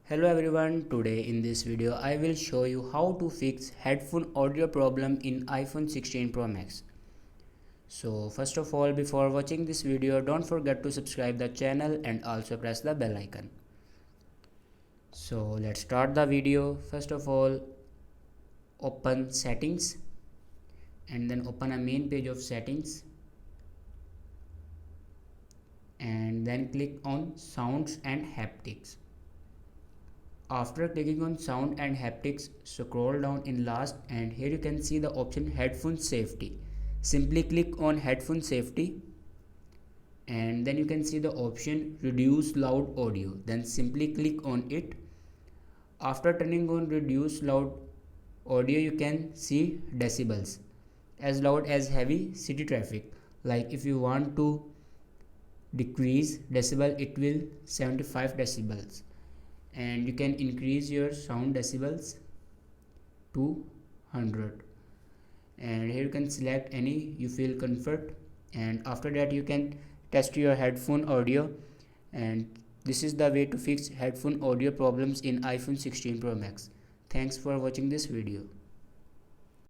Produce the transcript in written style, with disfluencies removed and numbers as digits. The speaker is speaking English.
Hello everyone, today in this video I will show you how to fix headphone audio problem in iPhone 16 Pro Max. So first of all, before watching this video, don't forget to subscribe the channel and also press the bell icon. So let's start the video. First of all, open settings and then open a main page of settings and then click on sounds and haptics. After clicking on sound and haptics, scroll down in last and here you can see the option headphone safety. Simply click on headphone safety and then you can see the option reduce loud audio. Then simply click on it. After turning on reduce loud audio, you can see decibels as loud as heavy city traffic. Like if you want to decrease decibel, it will 75 decibels. And you can increase your sound decibels to 100, and here you can select any you feel comfort, and after that you can test your headphone audio. And this is the way to fix headphone audio problems in iPhone 16 Pro Max. Thanks for watching this video.